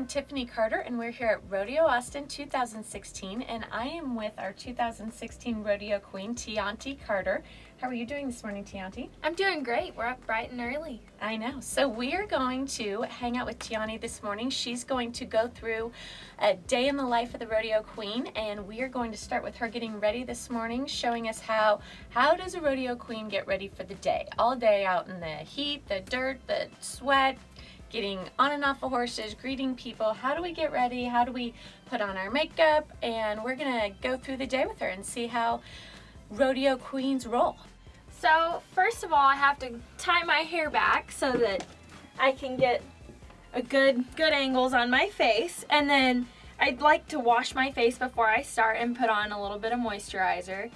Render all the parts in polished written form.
I'm Tiffany Carter, and we're here at Rodeo Austin 2016, and I am with our 2016 Rodeo Queen, Tianti Carter. How are you doing this morning, Tianti? I'm doing great. We're up bright and early. I know. So we are going to hang out with Tianti this morning. She's going to go through a day in the life of the Rodeo Queen, and we are going to start with her getting ready this morning, showing us how does a Rodeo Queen get ready for the day? All day out in the heat, the dirt, the sweat, getting on and off of horses, greeting people. How do we get ready? How do we put on our makeup? And we're gonna go through the day with her and see how rodeo queens roll. So first of all, I have to tie my hair back so that I can get a good angles on my face. And then I'd like to wash my face before I start and put on a little bit of moisturizer.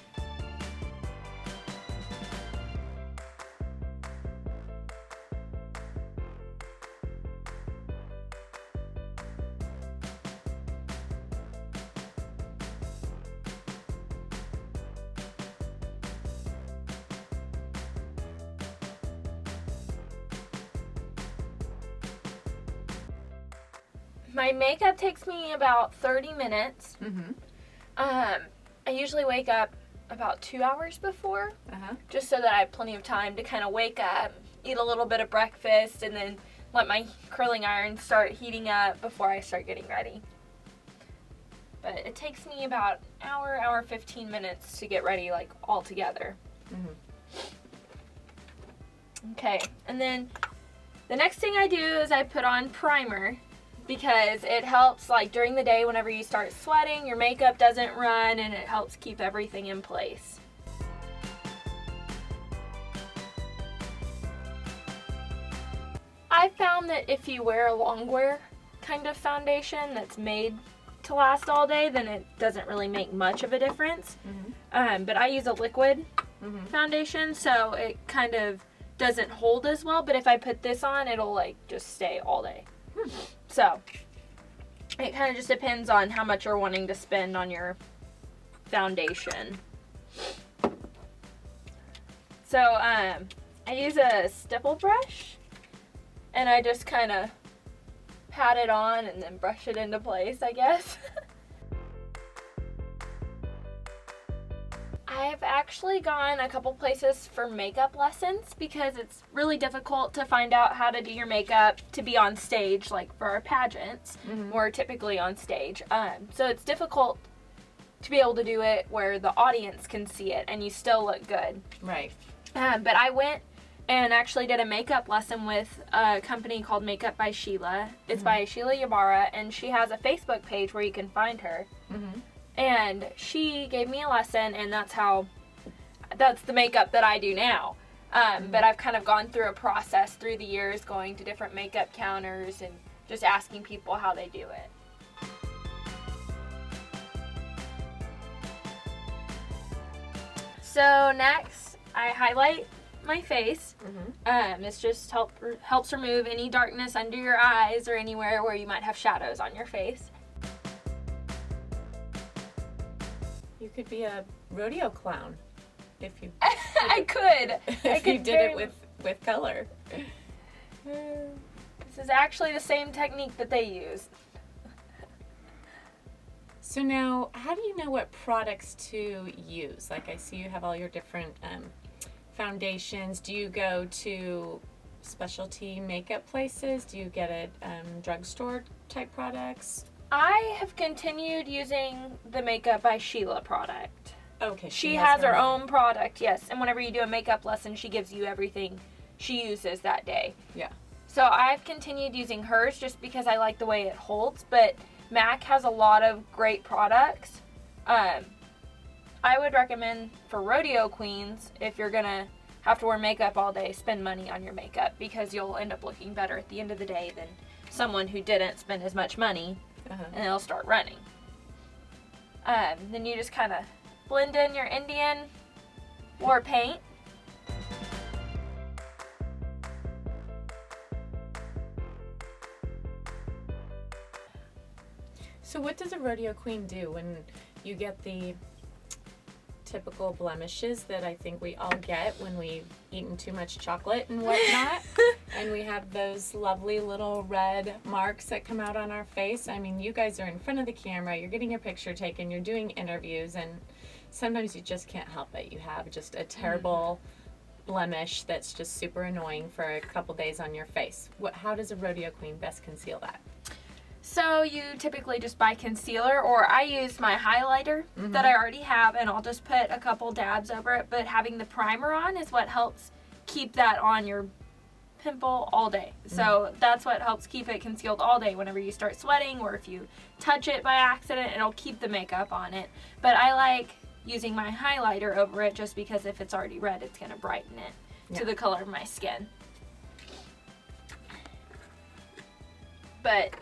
My makeup takes me about 30 minutes. I usually wake up about 2 hours before, just so that I have plenty of time to kind of wake up, eat a little bit of breakfast, and then let my curling iron start heating up before I start getting ready. But it takes me about hour 15 minutes to get ready, like, all together. Okay, and then the next thing I do is I put on primer, because it helps, like, during the day whenever you start sweating, your makeup doesn't run, and it helps keep everything in place. I found that if you wear a long wear kind of foundation that's made to last all day, then it doesn't really make much of a difference. But I use a liquid foundation, so it kind of doesn't hold as well, but if I put this on, it'll, like, just stay all day. So it kind of just depends on how much you're wanting to spend on your foundation. So I use a stipple brush, and I just kind of pat it on and then brush it into place, I guess. I've actually gone a couple places for makeup lessons because it's really difficult to find out how to do your makeup to be on stage, like for our pageants. We're typically on stage. So it's difficult to be able to do it where the audience can see it and you still look good. Right. But I went and actually did a makeup lesson with a company called Makeup by Sheila. It's by Sheila Ybarra, and she has a Facebook page where you can find her. And she gave me a lesson, and that's the makeup that I do now. But I've kind of gone through a process through the years, going to different makeup counters and just asking people how they do it. So next, I highlight my face. This just helps remove any darkness under your eyes or anywhere where you might have shadows on your face. You could be a rodeo clown if you I could. if you did it with color. This is actually the same technique that they use. So now, how do you know what products to use? Like, I see you have all your different foundations. Do you go to specialty makeup places? Do you get it drugstore type products? I have continued using the Makeup by Sheila product. Okay. She has her own product, yes. And whenever you do a makeup lesson, she gives you everything she uses that day. Yeah. So I've continued using hers just because I like the way it holds. But MAC has a lot of great products. I would recommend for rodeo queens, if you're going to have to wear makeup all day, spend money on your makeup, because you'll end up looking better at the end of the day than someone who didn't spend as much money. And it'll start running. Then you just kind of blend in your Indian war paint. So what does a rodeo queen do when you get typical blemishes that I think we all get when we've eaten too much chocolate and whatnot. And we have those lovely little red marks that come out on our face. I mean, you guys are in front of the camera, you're getting your picture taken, you're doing interviews, and sometimes you just can't help it. You have just a terrible blemish that's just super annoying for a couple days on your face. How does a rodeo queen best conceal that? So you typically just buy concealer, or I use my highlighter that I already have, and I'll just put a couple dabs over it. But having the primer on is what helps keep that on your pimple all day. So that's what helps keep it concealed all day. Whenever you start sweating, or if you touch it by accident, it'll keep the makeup on it. But I like using my highlighter over it just because if it's already red, it's going to brighten it to the color of my skin. But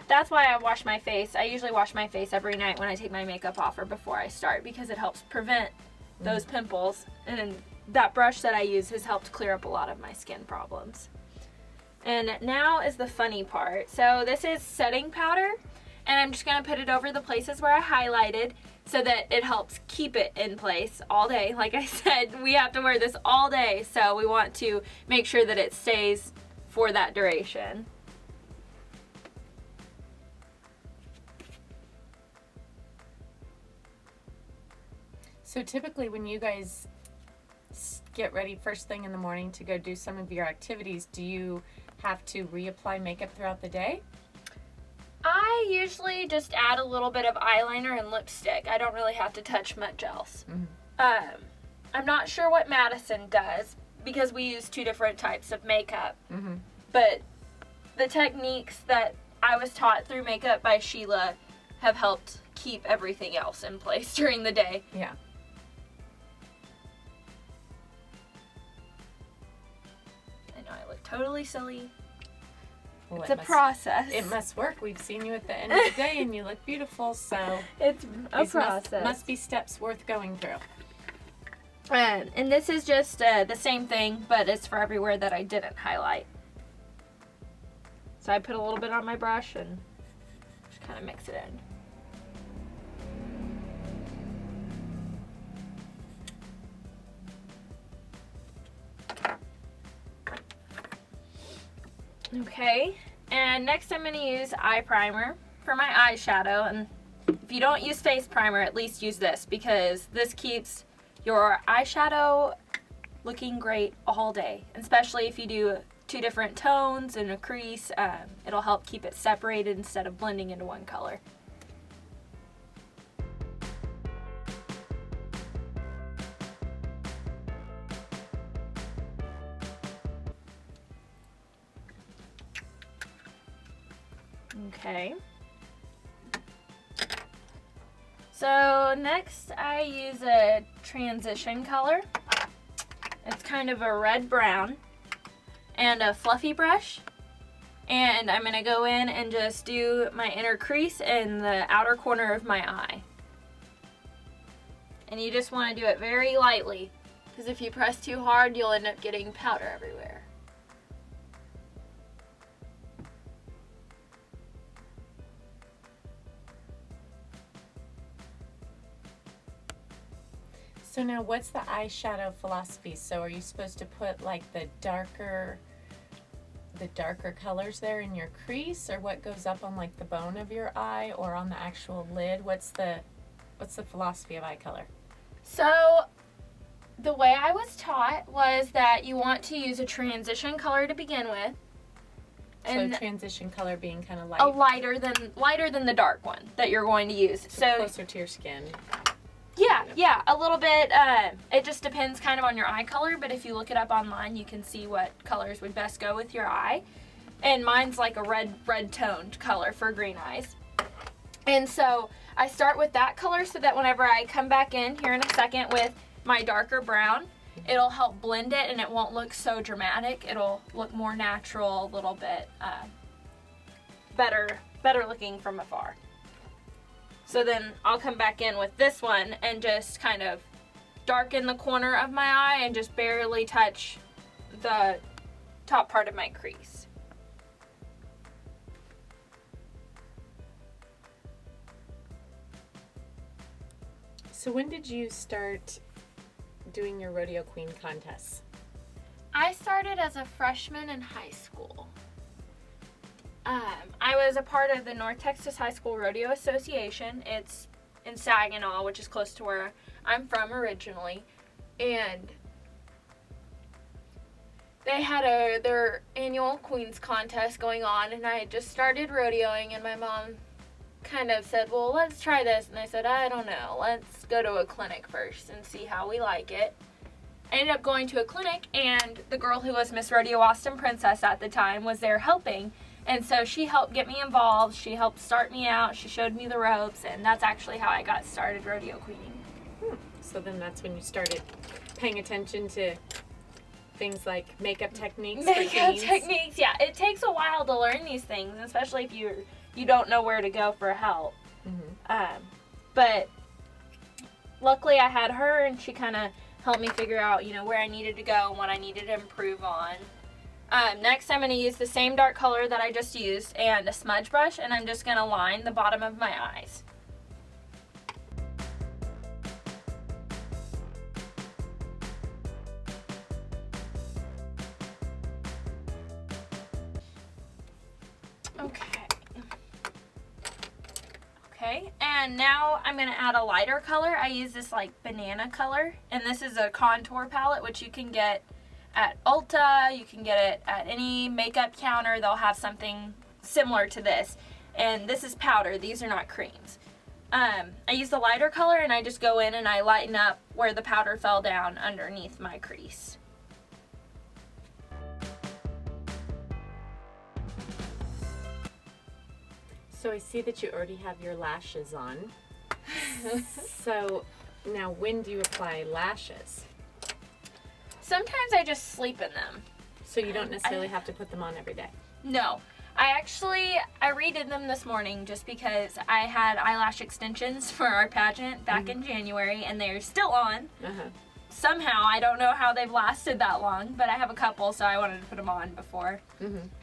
that's why I wash my face. I usually wash my face every night when I take my makeup off or before I start, because it helps prevent those pimples. And that brush that I use has helped clear up a lot of my skin problems. And now is the funny part. So this is setting powder, and I'm just going to put it over the places where I highlighted so that it helps keep it in place all day. Like I said, we have to wear this all day, so we want to make sure that it stays for that duration. So typically when you guys get ready first thing in the morning to go do some of your activities, do you have to reapply makeup throughout the day? I usually just add a little bit of eyeliner and lipstick. I don't really have to touch much else. I'm not sure what Madison does because we use two different types of makeup. But the techniques that I was taught through Makeup by Sheila have helped keep everything else in place during the day. Yeah. I know I look totally silly. Well, it's a process. It must work. We've seen you at the end of the day and you look beautiful, so it's a process. Must be steps worth going through. And this is just the same thing, but it's for everywhere that I didn't highlight. So I put a little bit on my brush and just kind of mix it in. Okay, and next I'm going to use eye primer for my eyeshadow. And if you don't use face primer, at least use this, because this keeps your eyeshadow looking great all day, especially if you do two different tones and a crease. It'll help keep it separated instead of blending into one color. Okay. So next I use a transition color. It's kind of a red-brown and a fluffy brush. And I'm going to go in and just do my inner crease in the outer corner of my eye. And you just want to do it very lightly, because if you press too hard, you'll end up getting powder everywhere. So now what's the eyeshadow philosophy? So are you supposed to put like the darker colors there in your crease, or what goes up on like the bone of your eye or on the actual lid? What's the philosophy of eye color? So the way I was taught was that you want to use a transition color to begin with. And so transition color being kind of light. A lighter than the dark one that you're going to use. So closer to your skin. Yeah, a little bit. It just depends kind of on your eye color, but if you look it up online, you can see what colors would best go with your eye. And mine's like a red toned color for green eyes. And so I start with that color so that whenever I come back in here in a second with my darker brown, it'll help blend it and it won't look so dramatic. It'll look more natural, a little bit better looking from afar. So then I'll come back in with this one and just kind of darken the corner of my eye and just barely touch the top part of my crease. So when did you start doing your Rodeo Queen contests? I started as a freshman in high school. I was a part of the North Texas High School Rodeo Association. It's in Saginaw, which is close to where I'm from originally. And they had their annual Queens contest going on, and I had just started rodeoing, and my mom kind of said, well, let's try this. And I said, I don't know. Let's go to a clinic first and see how we like it. I ended up going to a clinic, and the girl who was Miss Rodeo Austin Princess at the time was there helping. And so she helped get me involved. She helped start me out. She showed me the ropes, and that's actually how I got started rodeo queening. So then that's when you started paying attention to things like makeup techniques. Makeup techniques, yeah. It takes a while to learn these things, especially if you don't know where to go for help. Mm-hmm. But luckily I had her, and she kind of helped me figure out, where I needed to go and what I needed to improve on. Next, I'm going to use the same dark color that I just used and a smudge brush, and I'm just going to line the bottom of my eyes. Okay, and now I'm going to add a lighter color. I use this like banana color, and this is a contour palette, which you can get at Ulta. You can get it at any makeup counter. They'll have something similar to this. And this is powder. These are not creams. I use the lighter color, and I just go in and I lighten up where the powder fell down underneath my crease. So I see that you already have your lashes on. So now when do you apply lashes? Sometimes I just sleep in them. So you don't necessarily have to put them on every day? No. I redid them this morning just because I had eyelash extensions for our pageant back in January, and they're still on. Somehow, I don't know how they've lasted that long, but I have a couple, so I wanted to put them on before.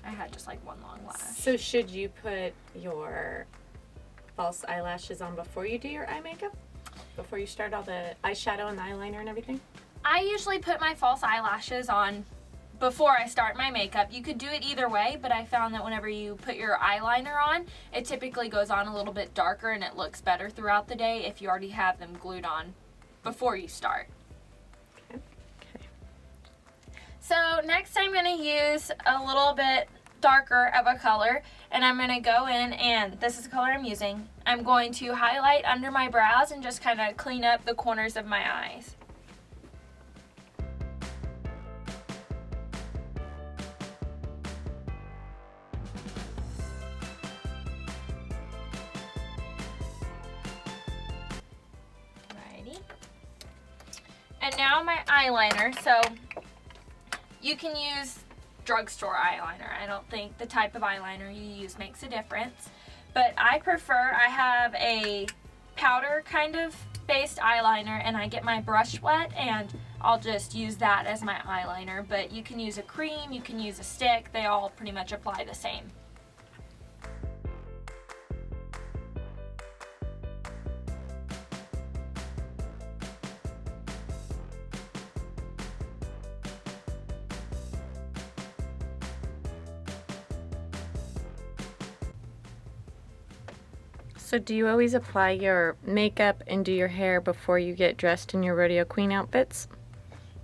I had just like one long lash. So should you put your false eyelashes on before you do your eye makeup? Before you start all the eyeshadow and the eyeliner and everything? I usually put my false eyelashes on before I start my makeup. You could do it either way, but I found that whenever you put your eyeliner on, it typically goes on a little bit darker and it looks better throughout the day if you already have them glued on before you start. So next I'm going to use a little bit darker of a color, and I'm going to go in, and this is the color I'm using. I'm going to highlight under my brows and just kind of clean up the corners of my eyes. Alrighty. And now my eyeliner. So you can use drugstore eyeliner. I don't think the type of eyeliner you use makes a difference, but I have a powder kind of based eyeliner, and I get my brush wet and I'll just use that as my eyeliner. But you can use a cream, you can use a stick, they all pretty much apply the same. So do you always apply your makeup and do your hair before you get dressed in your Rodeo Queen outfits?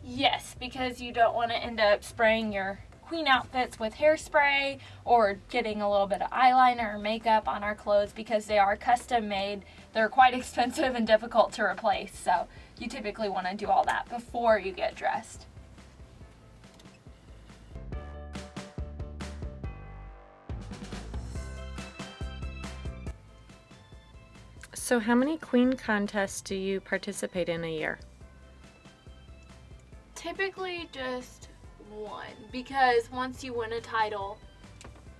Yes, because you don't want to end up spraying your queen outfits with hairspray or getting a little bit of eyeliner or makeup on our clothes, because they are custom made. They're quite expensive and difficult to replace, so you typically want to do all that before you get dressed. So how many queen contests do you participate in a year? Typically just one, because once you win a title,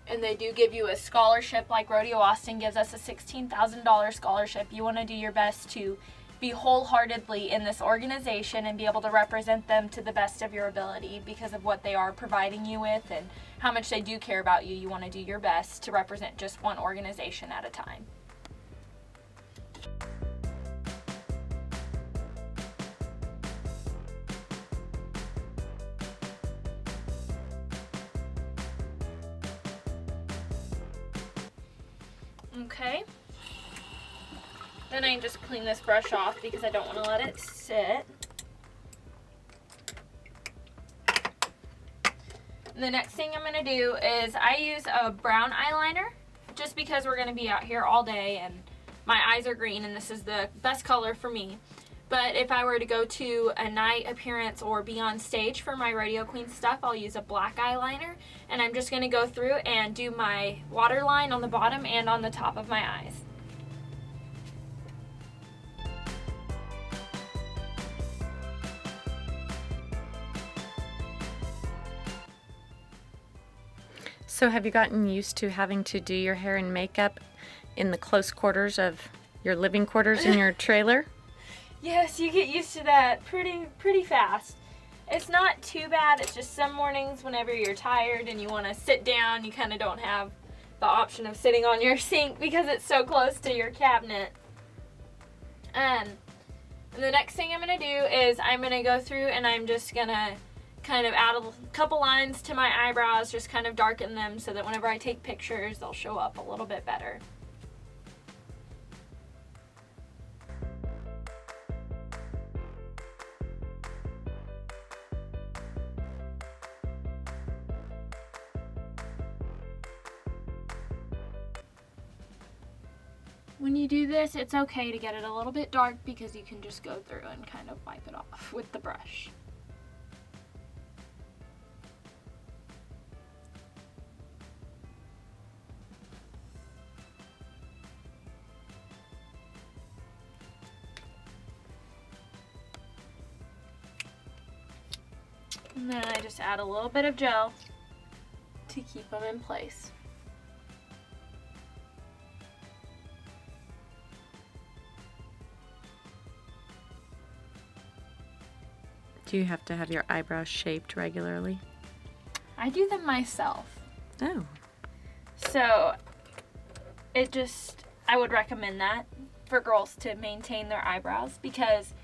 and they do give you a scholarship, like Rodeo Austin gives us a $16,000 scholarship, you want to do your best to be wholeheartedly in this organization and be able to represent them to the best of your ability because of what they are providing you with and how much they do care about you. You want to do your best to represent just one organization at a time. Okay. Then I just clean this brush off because I don't want to let it sit. The next thing I'm going to do is I use a brown eyeliner just because we're going to be out here all day and my eyes are green and this is the best color for me. But if I were to go to a night appearance or be on stage for my Rodeo Queen stuff, I'll use a black eyeliner. And I'm just going to go through and do my waterline on the bottom and on the top of my eyes. So have you gotten used to having to do your hair and makeup in the close quarters of your living quarters in your trailer? Yes, you get used to that pretty fast. It's not too bad. It's just some mornings whenever you're tired and you want to sit down, you kind of don't have the option of sitting on your sink because it's so close to your cabinet. And the next thing I'm going to do is I'm going to go through and I'm just going to kind of add a couple lines to my eyebrows, just kind of darken them so that whenever I take pictures, they'll show up a little bit better. When you do this, it's okay to get it a little bit dark because you can just go through and kind of wipe it off with the brush. And then I just add a little bit of gel to keep them in place. Do you have to have your eyebrows shaped regularly? I do them myself. Oh. So I would recommend that for girls to maintain their eyebrows because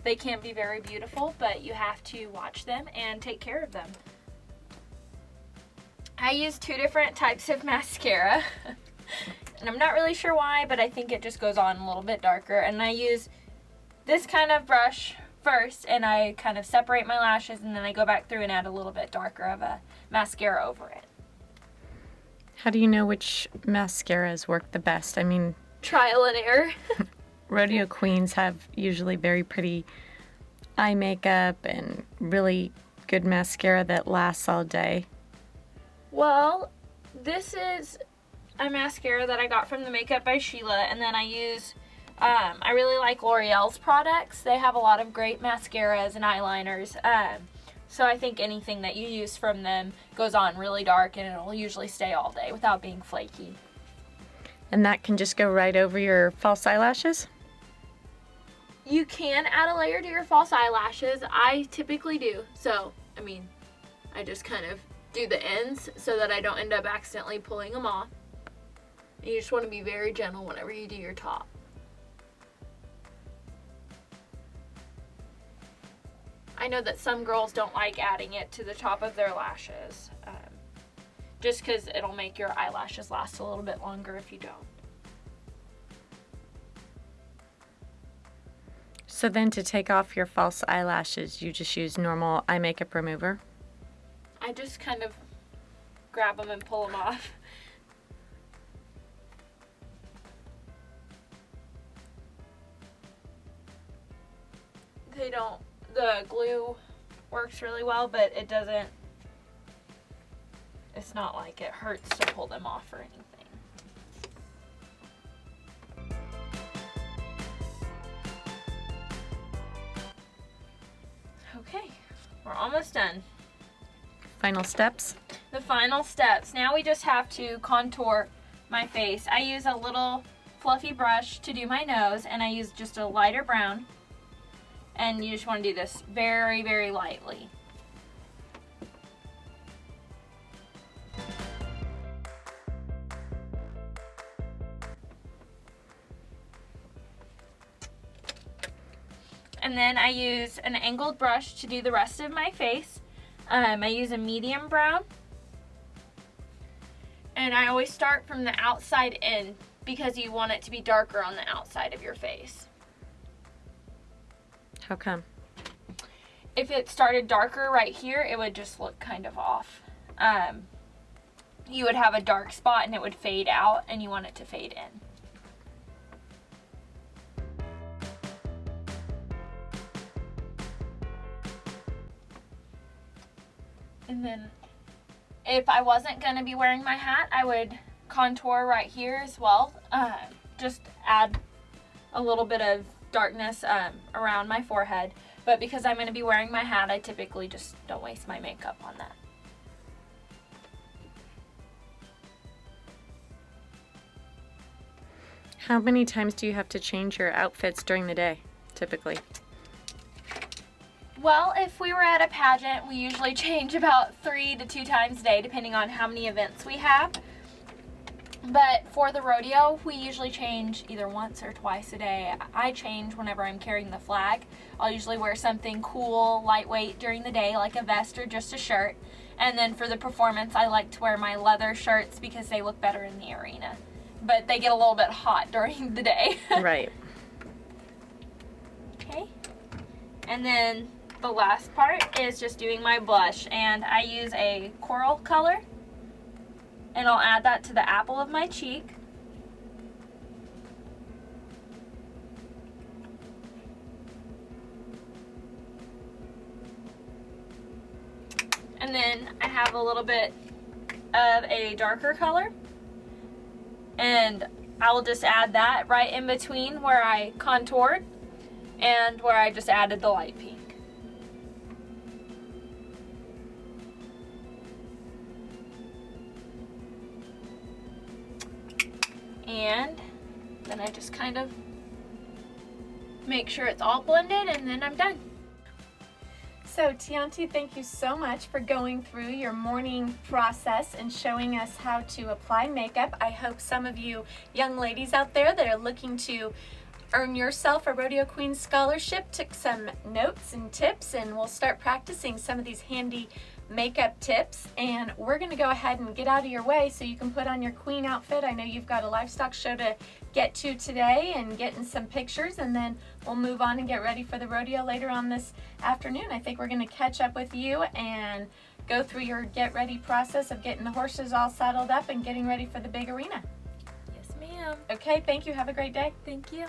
they can be very beautiful, but you have to watch them and take care of them. I use 2 different types of mascara. And I'm not really sure why, but I think it just goes on a little bit darker. And I use this kind of brush first, and I kind of separate my lashes, and then I go back through and add a little bit darker of a mascara over it. How do you know which mascaras work the best? I mean, Trial and error. rodeo queens have usually very pretty eye makeup and really good mascara that lasts all day. Well, this is a mascara that I got from the Makeup by Sheila, and then I use I really like L'Oreal's products. They have a lot of great mascaras and eyeliners. So I think anything that you use from them goes on really dark and it'll usually stay all day without being flaky. And that can just go right over your false eyelashes? You can add a layer to your false eyelashes. I typically do. So, I just kind of do the ends so that I don't end up accidentally pulling them off. And you just want to be very gentle whenever you do your top. I know that some girls don't like adding it to the top of their lashes, just because it'll make your eyelashes last a little bit longer if you don't. So then to take off your false eyelashes, you just use normal eye makeup remover? I just kind of grab them and pull them off. The glue works really well, but it's not like it hurts to pull them off or anything. Okay, we're almost done. Final steps? The final steps. Now we just have to contour my face. I use a little fluffy brush to do my nose, and I use just a lighter brown. And you just want to do this very, very lightly. And then I use an angled brush to do the rest of my face. I use a medium brown. And I always start from the outside in because you want it to be darker on the outside of your face. How come? If it started darker right here, it would just look kind of off. You would have a dark spot and it would fade out, and you want it to fade in. And then if I wasn't going to be wearing my hat, I would contour right here as well. Just add a little bit of darkness around my forehead. But because I'm going to be wearing my hat, I typically just don't waste my makeup on that. How many times do you have to change your outfits during the day, typically? Well, if we were at a pageant, we usually change about 3 to 2 times a day, depending on how many events we have. But for the rodeo, we usually change either once or twice a day. I change whenever I'm carrying the flag. I'll usually wear something cool, lightweight during the day, like a vest or just a shirt. And then for the performance, I like to wear my leather shirts because they look better in the arena. But they get a little bit hot during the day. Right. Okay. And then the last part is just doing my blush. And I use a coral color. And I'll add that to the apple of my cheek. And then I have a little bit of a darker color. And I will just add that right in between where I contoured and where I just added the light pink. And then I just kind of make sure it's all blended, and then I'm done. So Tianti, thank you so much for going through your morning process and showing us how to apply makeup. I hope some of you young ladies out there that are looking to earn yourself a Rodeo Queen scholarship took some notes and tips, and we'll start practicing some of these handy makeup tips. And we're going to go ahead and get out of your way so you can put on your queen outfit. I know you've got a livestock show to get to today and get in some pictures, and then we'll move on and get ready for the rodeo later on this afternoon. I think we're going to catch up with you and go through your get ready process of getting the horses all saddled up and getting ready for the big arena. Yes, ma'am. Okay, thank you. Have a great day. Thank you.